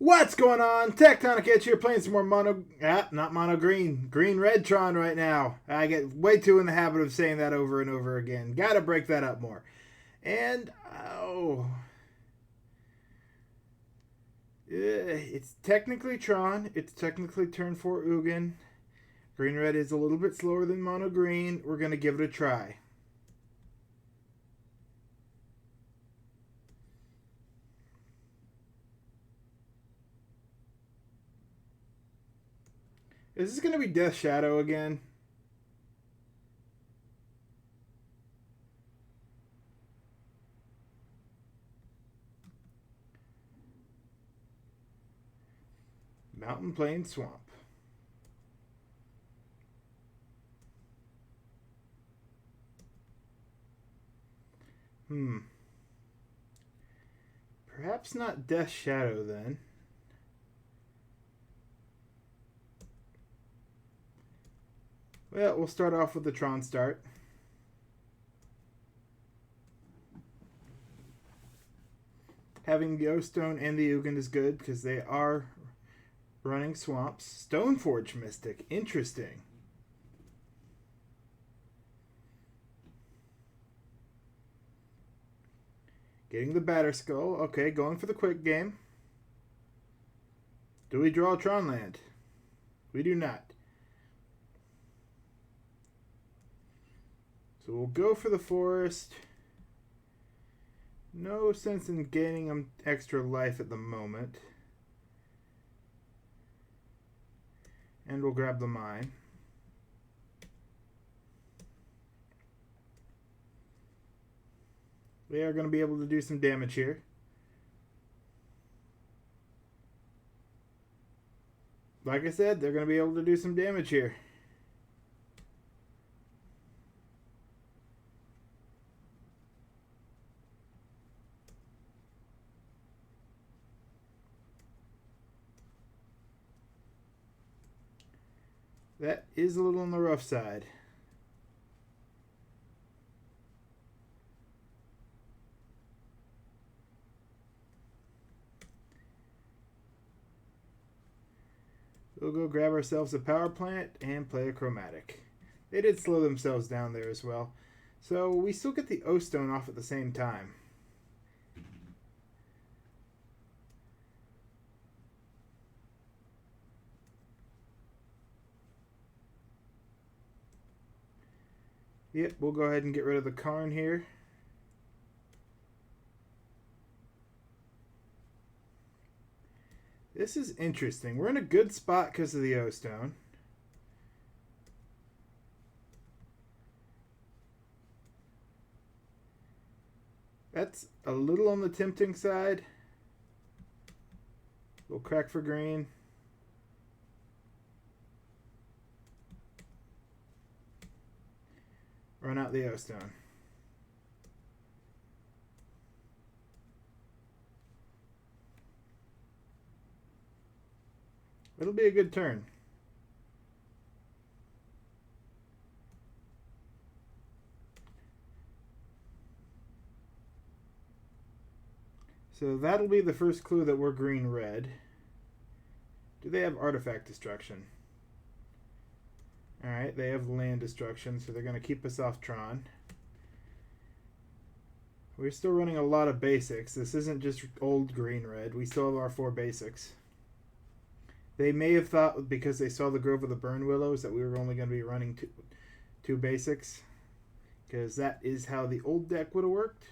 What's going on? Tectonic Edge here playing some more not mono green, green red Tron right now. I get way too in the habit of saying that over and over again. Gotta break that up more. And, it's technically Tron. It's technically turn 4 Ugin. Green red is a little bit slower than mono green. We're gonna give it a try. Is this going to be Death Shadow again? Mountain, Plain, Swamp. Perhaps not Death Shadow then. Well, we'll start off with the Tron start. Having the O-Stone and the Ugin is good because they are running swamps. Stoneforge Mystic. Interesting. Getting the Batter Skull. Okay, going for the quick game. Do we draw a Tron land? We do not. So we'll go for the forest. No sense in gaining them extra life at the moment. And we'll grab the mine. They are going to be able to do some damage here. Like I said, they're going to be able to do some damage here. That is a little on the rough side. We'll go grab ourselves a power plant and play a chromatic. They did slow themselves down there as well. So we still get the O-Stone off at the same time. Yep, we'll go ahead and get rid of the Karn here. This is interesting. We're in a good spot because of the O-Stone. That's a little on the tempting side. We'll crack for green. Run out the O-Stone. It'll be a good turn. So that'll be the first clue that we're green-red. Do they have artifact destruction? Alright, they have land destruction, so they're going to keep us off Tron. We're still running a lot of basics. This isn't just old green-red. We still have our 4 basics. They may have thought, because they saw the Grove of the Burn Willows, that we were only going to be running two basics. Because that is how the old deck would have worked.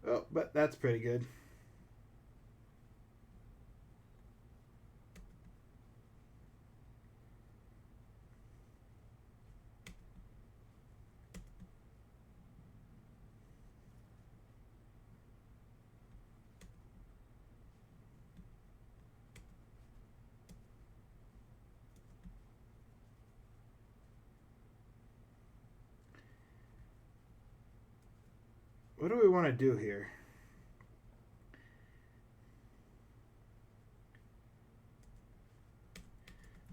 Oh, but that's pretty good. What do we want to do here?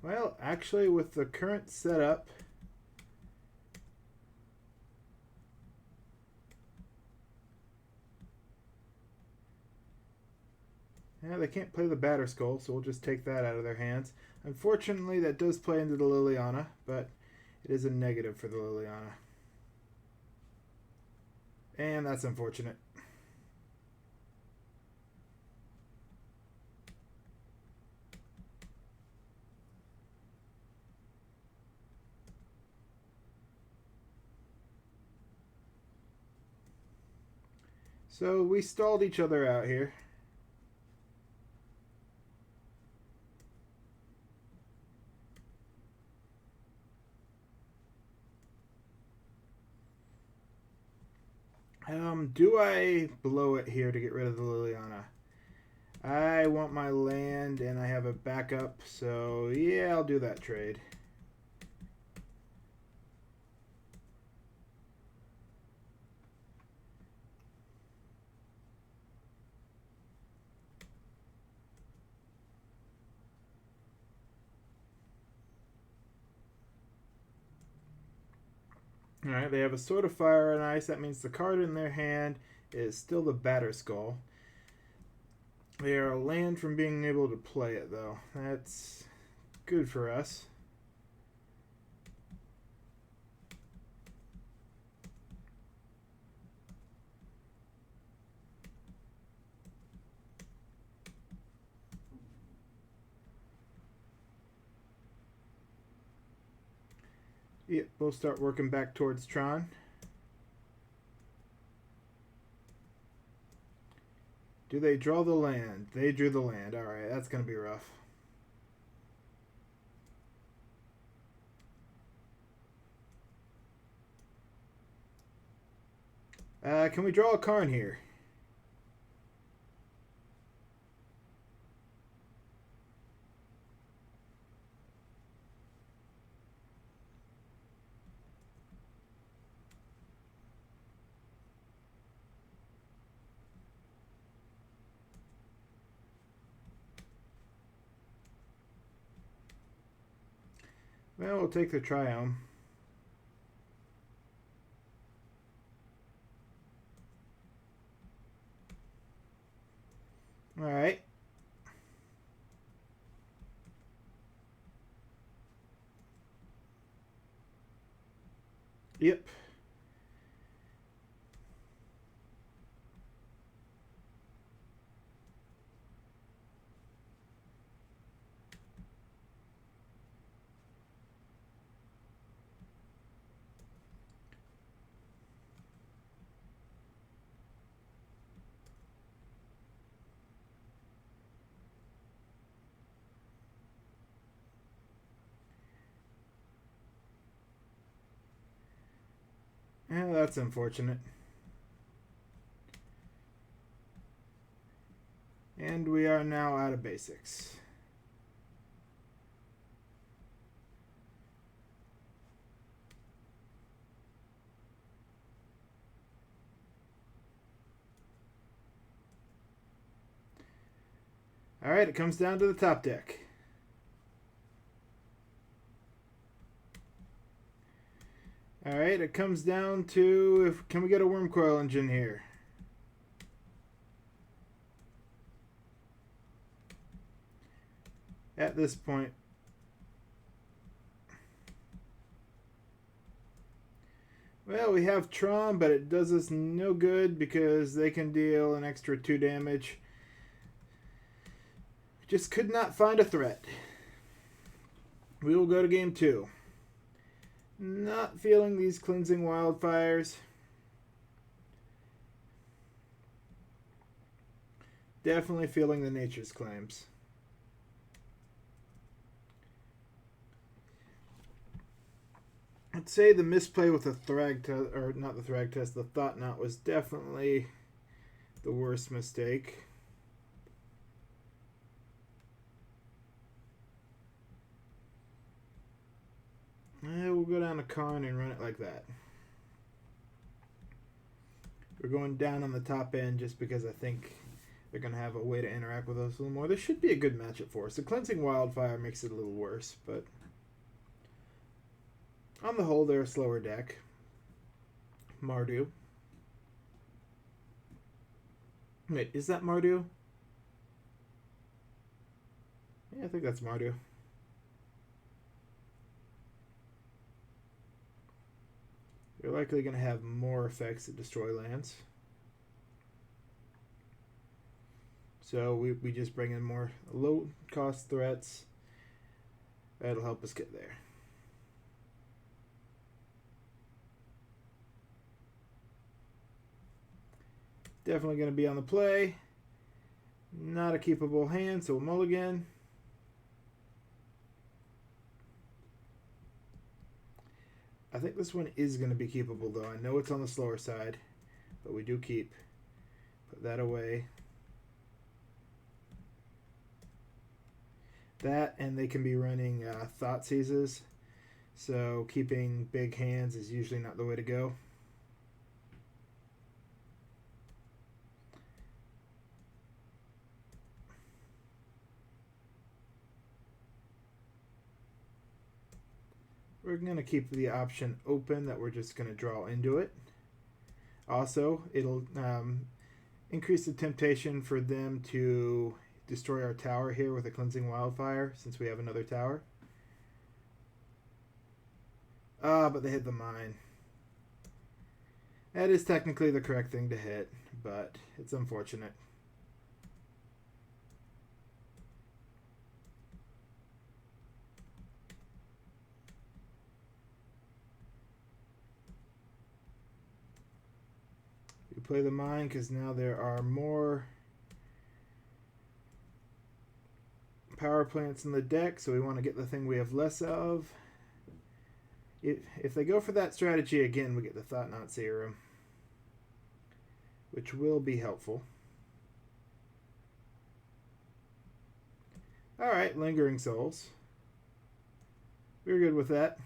Well, actually, with the current setup, Yeah, they can't play the Batter Skull, so we'll just take that out of their hands. Unfortunately, that does play into the Liliana, but it is a negative for the Liliana. And that's unfortunate. So we stalled each other out here. Do I blow it here to get rid of the Liliana? I want my land and I have a backup, so yeah, I'll do that trade. Alright, they have a Sword of Fire and Ice. That means the card in their hand is still the Batter Skull. They are a land from being able to play it, though. That's good for us. Yep, we'll start working back towards Tron. Do they draw the land? They drew the land. Alright, that's going to be rough. Can we draw a Karn here? Well, we'll take the Triome. Alright. Yep. Yeah, that's unfortunate. And we are now out of basics. Alright, it comes down to the top deck. Alright, it comes down to can we get a Wormcoil Engine here? At this point. Well, we have Tron, but it does us no good because they can deal an extra 2 damage. Just could not find a threat. We will go to game 2. Not feeling these cleansing wildfires. Definitely feeling the nature's claims. I'd say the misplay with the Thrag or not the Thrag Test, the Thought Knot was definitely the worst mistake. We'll go down to Karn and run it like that. We're going down on the top end just because I think they're going to have a way to interact with us a little more. This should be a good matchup for us. The Cleansing Wildfire makes it a little worse, but on the whole, they're a slower deck. Mardu. Wait, is that Mardu? Yeah, I think that's Mardu. They're likely going to have more effects that destroy lands. So we just bring in more low cost threats. That'll help us get there. Definitely going to be on the play. Not a keepable hand, so we'll mulligan. I think this one is going to be keepable, though. I know it's on the slower side, but we do keep. Put that away. That, and they can be running Thought Seizes, so keeping big hands is usually not the way to go. We're going to keep the option open that we're just going to draw into it. Also, it'll increase the temptation for them to destroy our tower here with a Cleansing Wildfire, since we have another tower. But they hit the mine. That is technically the correct thing to hit, but it's unfortunate. We play the mine because now there are more power plants in the deck, so we want to get the thing we have less of. If they go for that strategy again, we get the Thought-Knot Serum, which will be helpful. Alright, Lingering Souls. We're good with that.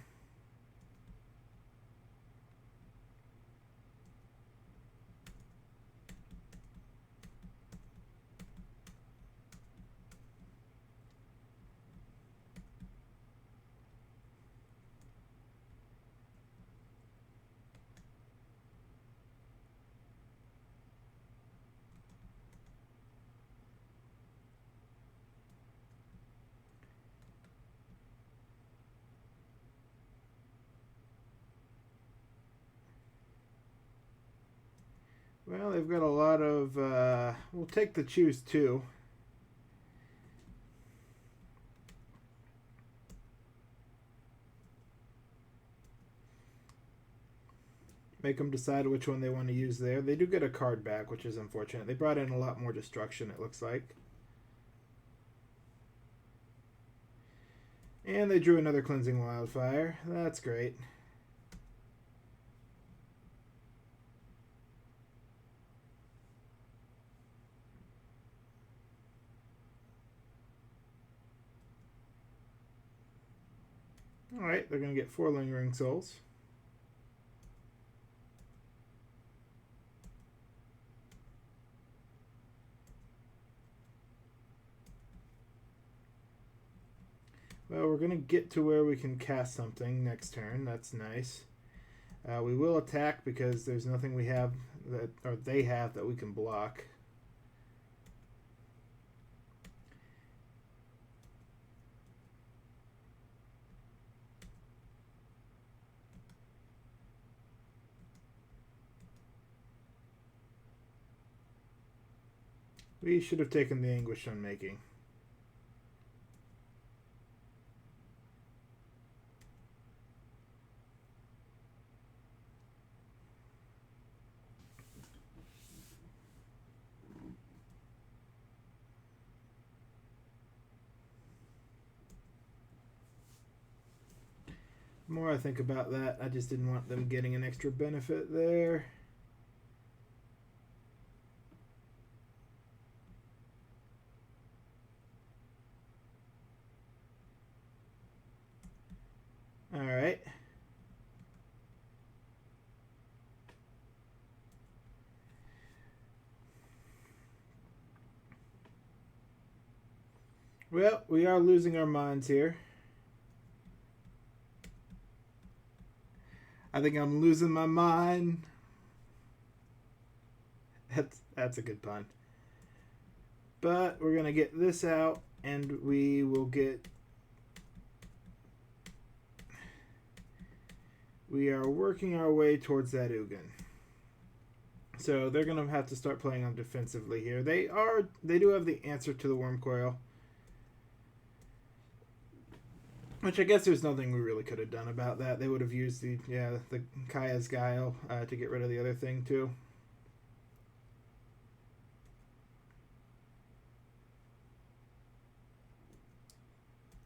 Well, they've got a lot of... we'll take the choose 2. Make them decide which one they want to use there. They do get a card back, which is unfortunate. They brought in a lot more destruction, it looks like. And they drew another Cleansing Wildfire. That's great. Alright, they're going to get 4 Lingering Souls. Well, we're going to get to where we can cast something next turn. That's nice. We will attack because there's nothing we have that, or they have, that we can block. We should have taken the Anguish Unmaking. The more I think about that, I just didn't want them getting an extra benefit there. All right. Well, we are losing our minds here. I think I'm losing my mind. That's a good pun. But we're going to get this out and we will get... We are working our way towards that Ugin. So they're going to have to start playing on defensively here. They do have the answer to the Worm Coil. Which I guess there's nothing we really could have done about that. They would have used the Kaya's Guile to get rid of the other thing too.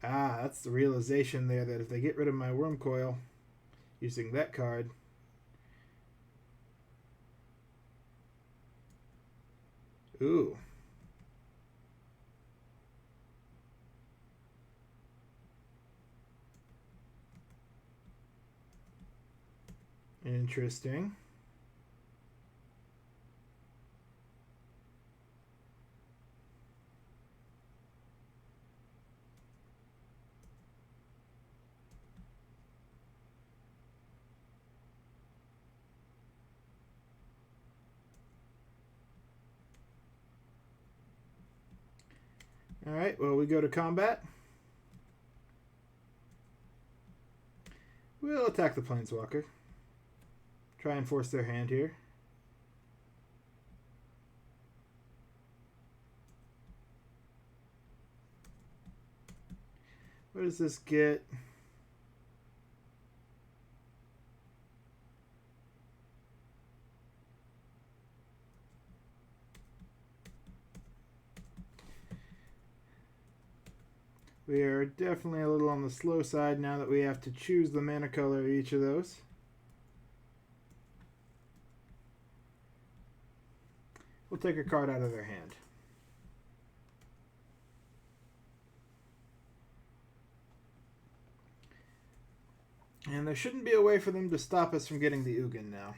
Ah, that's the realization there that if they get rid of my Worm Coil using that card... Ooh. Interesting. Alright, well, we go to combat. We'll attack the Planeswalker. Try and force their hand here. What does this get? We are definitely a little on the slow side now that we have to choose the mana color of each of those. We'll take a card out of their hand. And there shouldn't be a way for them to stop us from getting the Ugin now.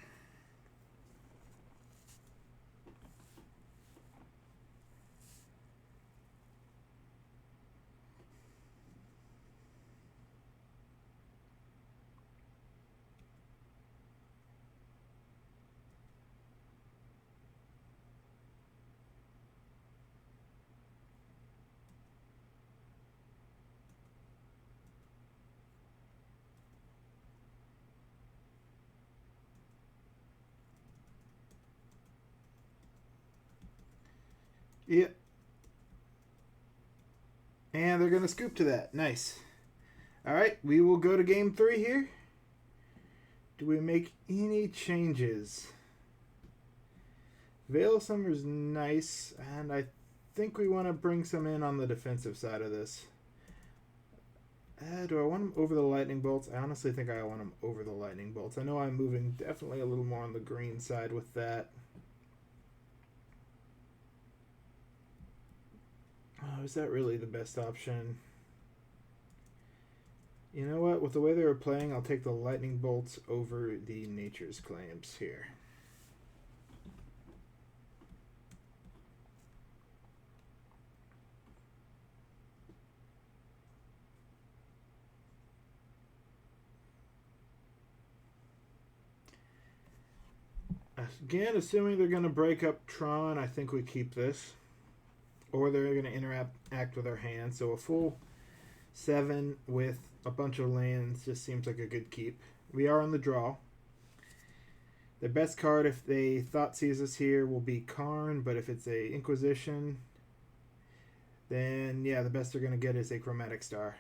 Yep. And they're going to scoop to that. Nice. Alright, we will go to game 3 here. Do we make any changes? Veil of Summer's nice, and I think we want to bring some in on the defensive side of this. Do I want them over the Lightning Bolts? I honestly think I want them over the Lightning Bolts. I know I'm moving definitely a little more on the green side with that. Oh, is that really the best option? You know what? With the way they were playing, I'll take the Lightning Bolts over the Nature's Claims here. Again, assuming they're going to break up Tron, I think we keep this. Or they're going to interact with our hand. So a full 7 with a bunch of lands just seems like a good keep. We are on the draw. The best card, if they Thoughtseize us here, will be Karn. But if it's a Inquisition, then yeah, the best they're going to get is a Chromatic Star.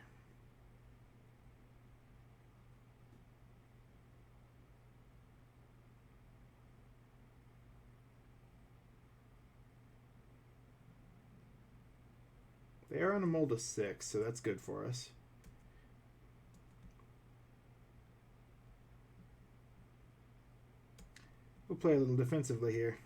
They are on a mold of 6, so that's good for us. We'll play a little defensively here.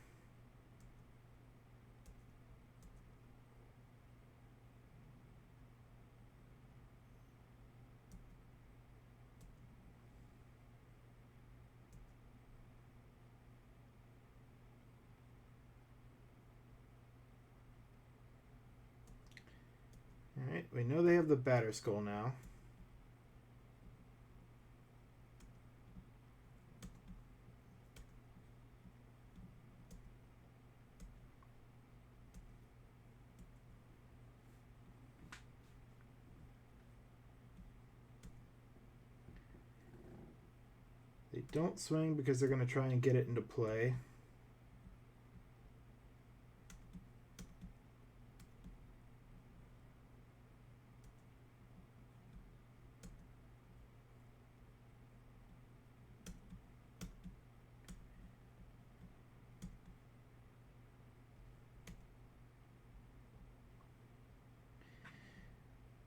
Alright, we know they have the Batter Skull now. Don't swing because they're going to try and get it into play.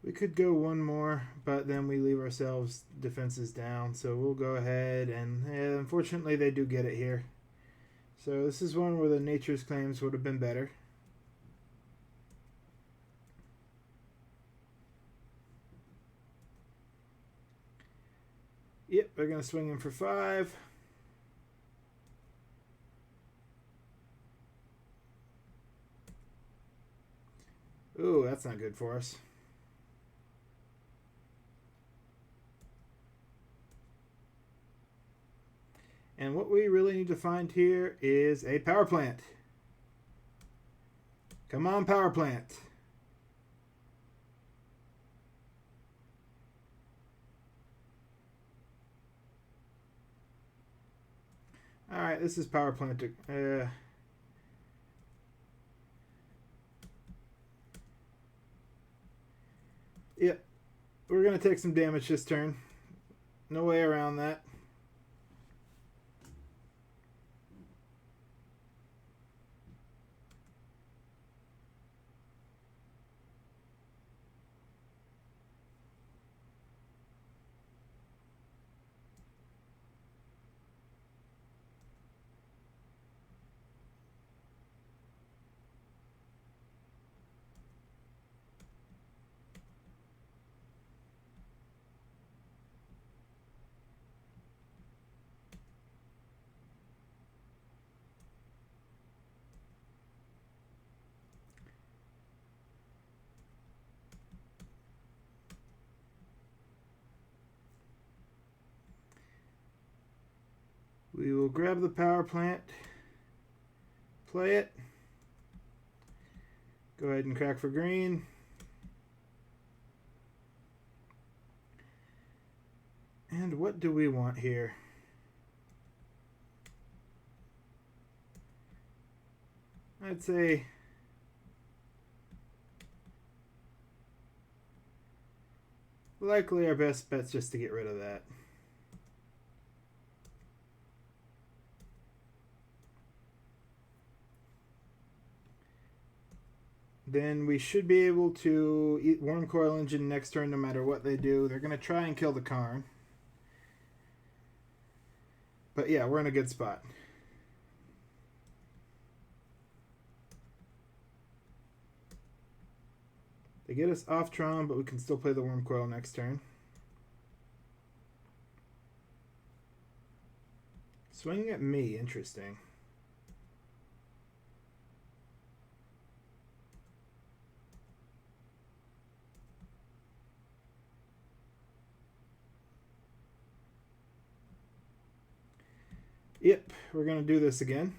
We could go one more, but then we leave ourselves defenses down. So we'll go ahead and unfortunately they do get it here. So this is one where the nature's claims would have been better. Yep, they're going to swing him for 5. Ooh, that's not good for us. And what we really need to find here is a power plant. Come on, power plant. Alright, this is power plant. Yep, we're going to take some damage this turn. No way around that. We will grab the power plant, play it, go ahead and crack for green. And what do we want here? I'd say likely our best bet's just to get rid of that. Then we should be able to eat Worm Coil Engine next turn no matter what they do. They're going to try and kill the Karn. But yeah, we're in a good spot. They get us off Tron, but we can still play the Worm Coil next turn. Swinging at me, interesting. Yep, we're going to do this again.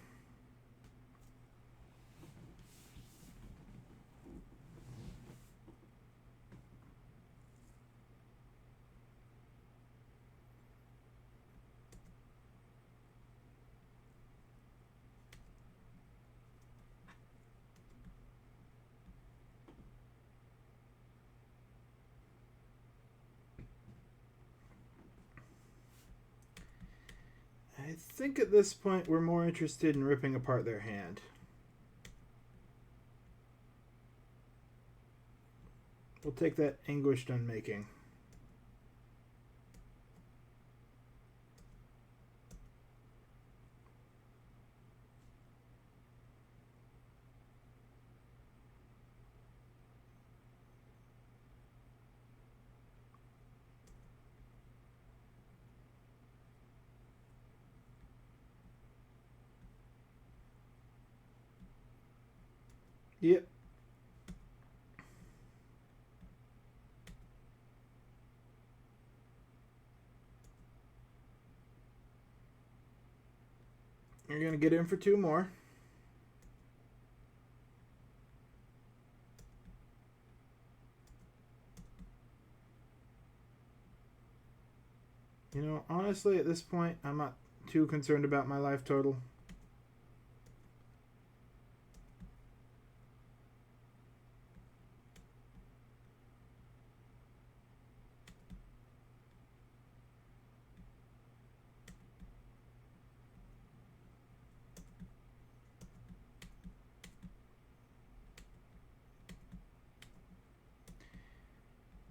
I think at this point we're more interested in ripping apart their hand. We'll take that Anguished Unmaking. Yep. You're going to get in for 2 more. You know know, honestly, at this point, I'm not too concerned about my life total.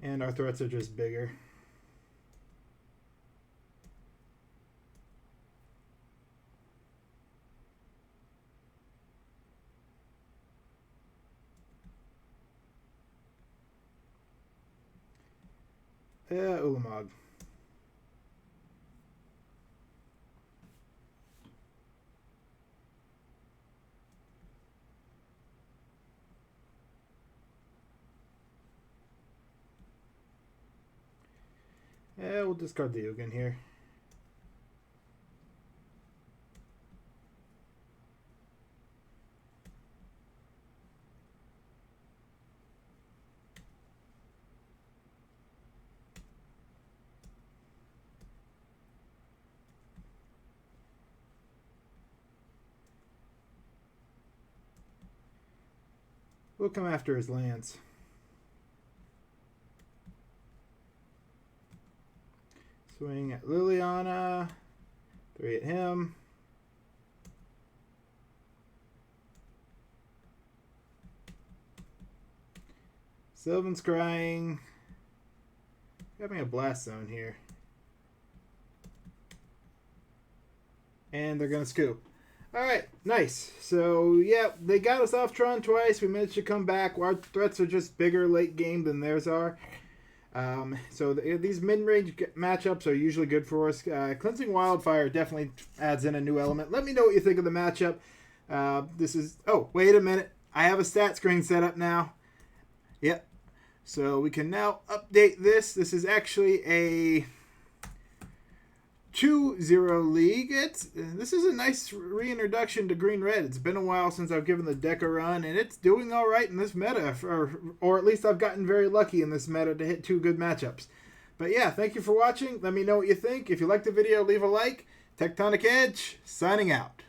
And our threats are just bigger. Ulamog. We'll discard the Ugin here. We'll come after his lands. Swing at Liliana. 3 at him. Sylvan Scrying. Got me a Blast Zone here. And they're going to scoop. Alright, nice. So, yeah, they got us off Tron twice. We managed to come back. Our threats are just bigger late game than theirs are. These mid-range matchups are usually good for us. Cleansing Wildfire definitely adds in a new element. Let me know what you think of the matchup. Oh, wait a minute. I have a stat screen set up now. Yep. So we can now update this. This is actually a 2-0 league. This is a nice reintroduction to green-red. It's been a while since I've given the deck a run, and it's doing all right in this meta, or at least I've gotten very lucky in this meta to hit 2 good matchups. But yeah, thank you for watching. Let me know what you think. If you liked the video, leave a like. Tectonic Edge, signing out.